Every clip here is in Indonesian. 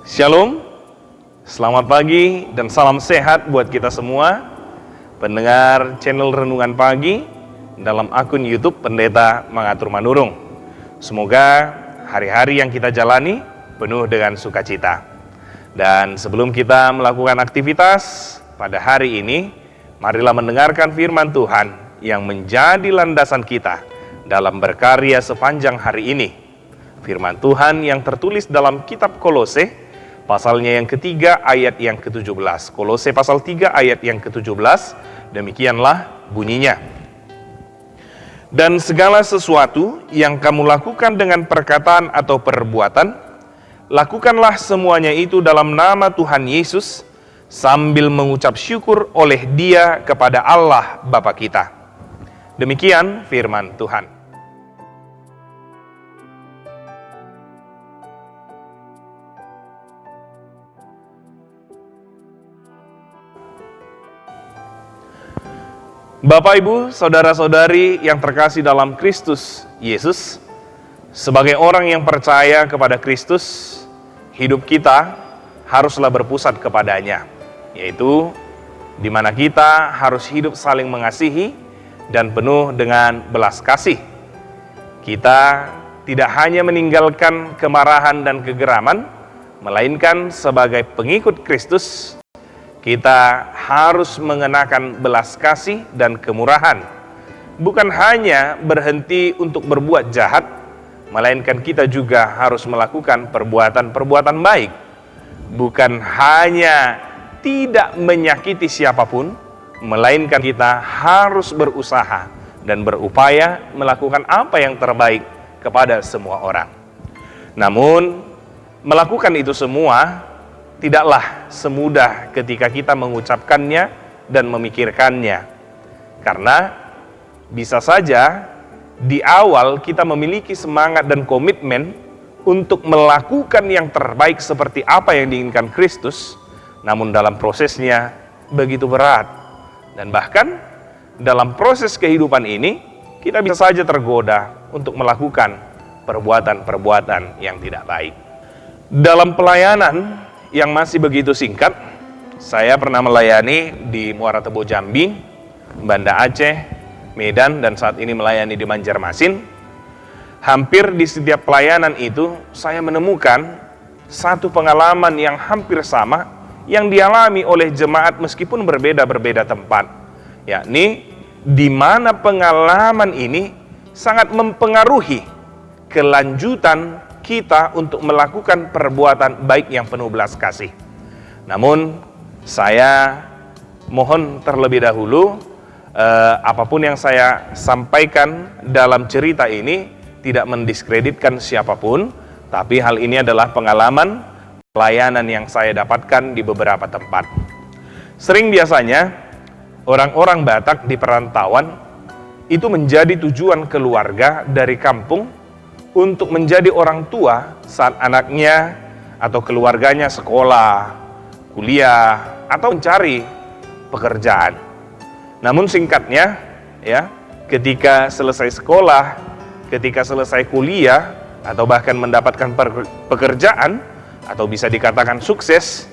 Shalom, selamat pagi dan salam sehat buat kita semua pendengar channel Renungan Pagi dalam akun YouTube Pendeta Mangatur Manurung. Semoga hari-hari yang kita jalani penuh dengan sukacita. Dan sebelum kita melakukan aktivitas pada hari ini, marilah mendengarkan firman Tuhan yang menjadi landasan kita dalam berkarya sepanjang hari ini. Firman Tuhan yang tertulis dalam kitab Kolose pasalnya yang ketiga ayat yang ke-17. Kolose pasal 3 ayat yang ke-17, demikianlah bunyinya. Dan segala sesuatu yang kamu lakukan dengan perkataan atau perbuatan, lakukanlah semuanya itu dalam nama Tuhan Yesus, sambil mengucap syukur oleh Dia kepada Allah Bapa kita. Demikian firman Tuhan. Bapak, Ibu, Saudara-saudari yang terkasih dalam Kristus Yesus, sebagai orang yang percaya kepada Kristus, hidup kita haruslah berpusat kepadanya, yaitu di mana kita harus hidup saling mengasihi dan penuh dengan belas kasih. Kita tidak hanya meninggalkan kemarahan dan kegeraman, melainkan sebagai pengikut Kristus, kita harus mengenakan belas kasih dan kemurahan. Bukan hanya berhenti untuk berbuat jahat, melainkan kita juga harus melakukan perbuatan-perbuatan baik. Bukan hanya tidak menyakiti siapapun, melainkan kita harus berusaha dan berupaya melakukan apa yang terbaik kepada semua orang. Namun, melakukan itu semua tidaklah semudah ketika kita mengucapkannya dan memikirkannya. Karena bisa saja di awal kita memiliki semangat dan komitmen untuk melakukan yang terbaik seperti apa yang diinginkan Kristus, namun dalam prosesnya begitu berat. Dan bahkan dalam proses kehidupan ini, kita bisa saja tergoda untuk melakukan perbuatan-perbuatan yang tidak baik. Dalam pelayanan yang masih begitu singkat, saya pernah melayani di Muara Tebo Jambi, Banda Aceh, Medan, dan saat ini melayani di Banjarmasin. Hampir di setiap pelayanan itu, saya menemukan satu pengalaman yang hampir sama yang dialami oleh jemaat meskipun berbeda-berbeda tempat, yakni di mana pengalaman ini sangat mempengaruhi kelanjutan kita untuk melakukan perbuatan baik yang penuh belas kasih. Namun saya mohon terlebih dahulu apapun yang saya sampaikan dalam cerita ini tidak mendiskreditkan siapapun, tapi hal ini adalah pengalaman pelayanan yang saya dapatkan di beberapa tempat. Sering biasanya orang-orang Batak di perantauan itu menjadi tujuan keluarga dari kampung untuk menjadi orang tua saat anaknya atau keluarganya sekolah, kuliah, atau mencari pekerjaan. Namun singkatnya, ya, ketika selesai sekolah, ketika selesai kuliah, atau bahkan mendapatkan pekerjaan, atau bisa dikatakan sukses,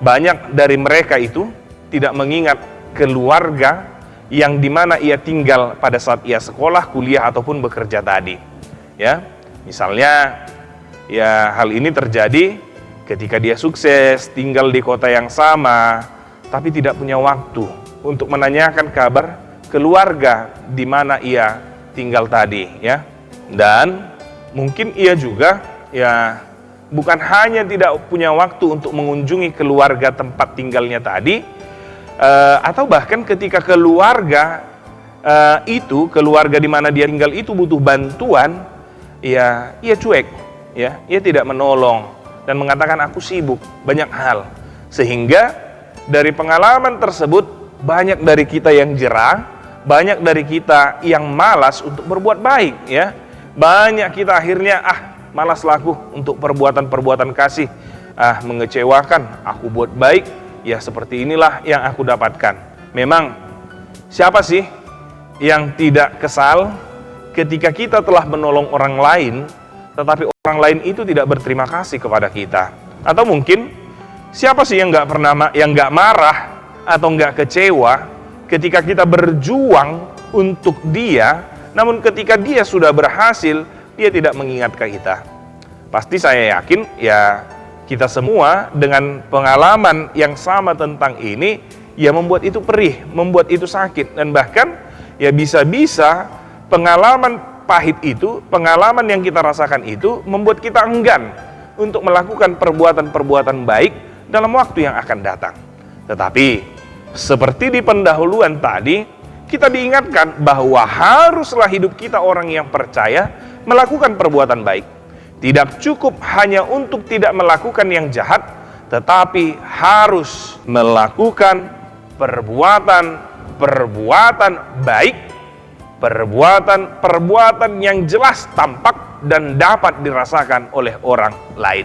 banyak dari mereka itu tidak mengingat keluarga yang dimana ia tinggal pada saat ia sekolah, kuliah, ataupun bekerja tadi. Ya, misalnya ya hal ini terjadi ketika dia sukses tinggal di kota yang sama, tapi tidak punya waktu untuk menanyakan kabar keluarga di mana ia tinggal tadi, ya. Dan mungkin ia juga ya bukan hanya tidak punya waktu untuk mengunjungi keluarga tempat tinggalnya tadi, atau bahkan ketika keluarga keluarga di mana dia tinggal itu butuh bantuan, ia cuek, ya, ia tidak menolong dan mengatakan aku sibuk banyak hal. Sehingga dari pengalaman tersebut banyak dari kita yang jerah, banyak dari kita yang malas untuk berbuat baik, ya. Banyak kita akhirnya malas laku untuk perbuatan-perbuatan kasih, mengecewakan, aku buat baik, ya seperti inilah yang aku dapatkan. Memang siapa sih yang tidak kesal ketika kita telah menolong orang lain, tetapi orang lain itu tidak berterima kasih kepada kita? Atau mungkin siapa sih yang nggak marah atau nggak kecewa ketika kita berjuang untuk dia, namun ketika dia sudah berhasil, dia tidak mengingat ke kita. Pasti saya yakin ya kita semua dengan pengalaman yang sama tentang ini, ya membuat itu perih, membuat itu sakit, dan bahkan ya bisa-bisa pengalaman pahit itu, pengalaman yang kita rasakan itu membuat kita enggan untuk melakukan perbuatan-perbuatan baik dalam waktu yang akan datang. Tetapi seperti di pendahuluan tadi, kita diingatkan bahwa haruslah hidup kita orang yang percaya melakukan perbuatan baik. Tidak cukup hanya untuk tidak melakukan yang jahat, tetapi harus melakukan perbuatan baik, perbuatan yang jelas, tampak, dan dapat dirasakan oleh orang lain.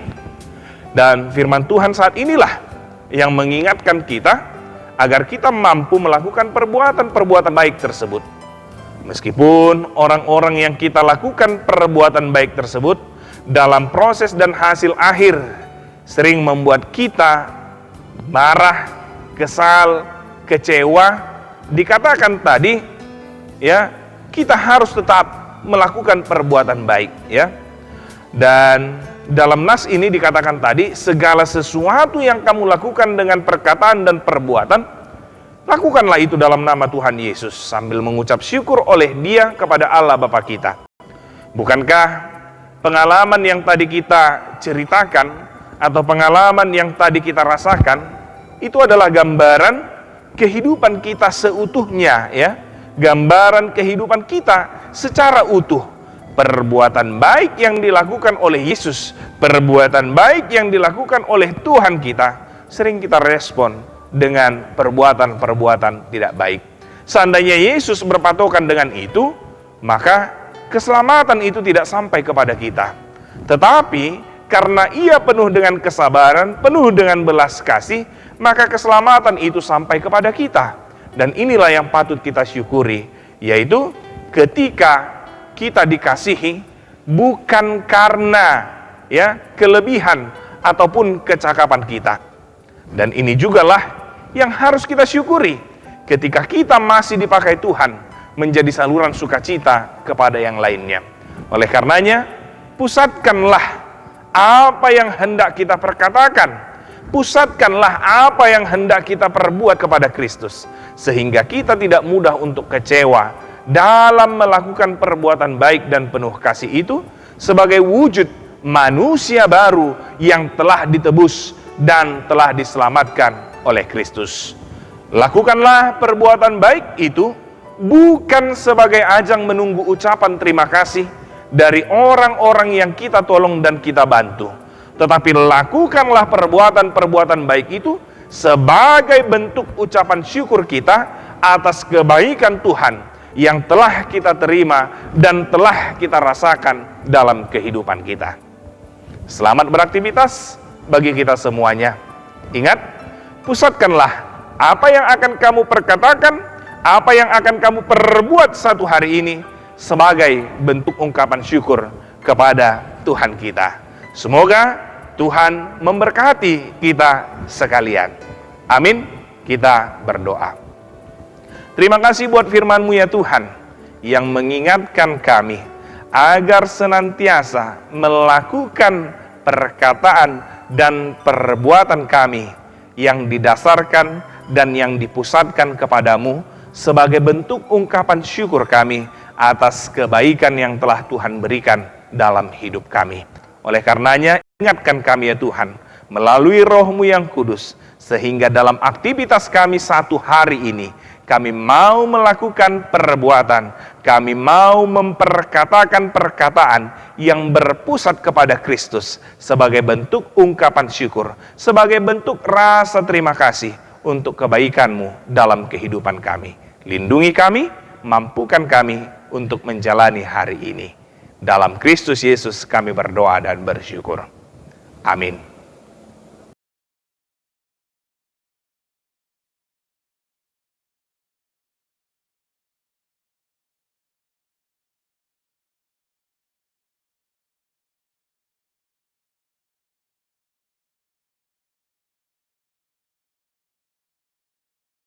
Dan firman Tuhan saat inilah yang mengingatkan kita agar kita mampu melakukan perbuatan baik tersebut. Meskipun orang-orang yang kita lakukan perbuatan baik tersebut dalam proses dan hasil akhir sering membuat kita marah, kesal, kecewa, dikatakan tadi ya, kita harus tetap melakukan perbuatan baik ya. Dan dalam nas ini dikatakan tadi, segala sesuatu yang kamu lakukan dengan perkataan dan perbuatan, lakukanlah itu dalam nama Tuhan Yesus sambil mengucap syukur oleh Dia kepada Allah Bapa kita. Bukankah pengalaman yang tadi kita ceritakan atau pengalaman yang tadi kita rasakan itu adalah gambaran kehidupan kita seutuhnya ya, gambaran kehidupan kita secara utuh. Perbuatan baik yang dilakukan oleh Yesus, perbuatan baik yang dilakukan oleh Tuhan kita, sering kita respon dengan perbuatan-perbuatan tidak baik. Seandainya Yesus berpatokan dengan itu, maka keselamatan itu tidak sampai kepada kita. Tetapi karena Ia penuh dengan kesabaran, penuh dengan belas kasih, maka keselamatan itu sampai kepada kita. Dan inilah yang patut kita syukuri, yaitu ketika kita dikasihi bukan karena ya kelebihan ataupun kecakapan kita. Dan ini jugalah yang harus kita syukuri ketika kita masih dipakai Tuhan menjadi saluran sukacita kepada yang lainnya. Oleh karenanya, pusatkanlah apa yang hendak kita perkatakan, pusatkanlah apa yang hendak kita perbuat kepada Kristus, sehingga kita tidak mudah untuk kecewa dalam melakukan perbuatan baik dan penuh kasih itu sebagai wujud manusia baru yang telah ditebus dan telah diselamatkan oleh Kristus. Lakukanlah perbuatan baik itu bukan sebagai ajang menunggu ucapan terima kasih dari orang-orang yang kita tolong dan kita bantu, tetapi lakukanlah perbuatan-perbuatan baik itu sebagai bentuk ucapan syukur kita atas kebaikan Tuhan yang telah kita terima dan telah kita rasakan dalam kehidupan kita. Selamat beraktivitas bagi kita semuanya. Ingat, pusatkanlah apa yang akan kamu perkatakan, apa yang akan kamu perbuat satu hari ini sebagai bentuk ungkapan syukur kepada Tuhan kita. Semoga Tuhan memberkati kita sekalian. Amin. Kita berdoa. Terima kasih buat firman-Mu ya Tuhan, yang mengingatkan kami agar senantiasa melakukan perkataan dan perbuatan kami yang didasarkan dan yang dipusatkan kepadamu sebagai bentuk ungkapan syukur kami atas kebaikan yang telah Tuhan berikan dalam hidup kami. Oleh karenanya, ingatkan kami ya Tuhan, melalui Roh-Mu yang kudus, sehingga dalam aktivitas kami satu hari ini, kami mau melakukan perbuatan, kami mau memperkatakan perkataan yang berpusat kepada Kristus sebagai bentuk ungkapan syukur, sebagai bentuk rasa terima kasih untuk kebaikan-Mu dalam kehidupan kami. Lindungi kami, mampukan kami untuk menjalani hari ini. Dalam Kristus Yesus kami berdoa dan bersyukur. Amin.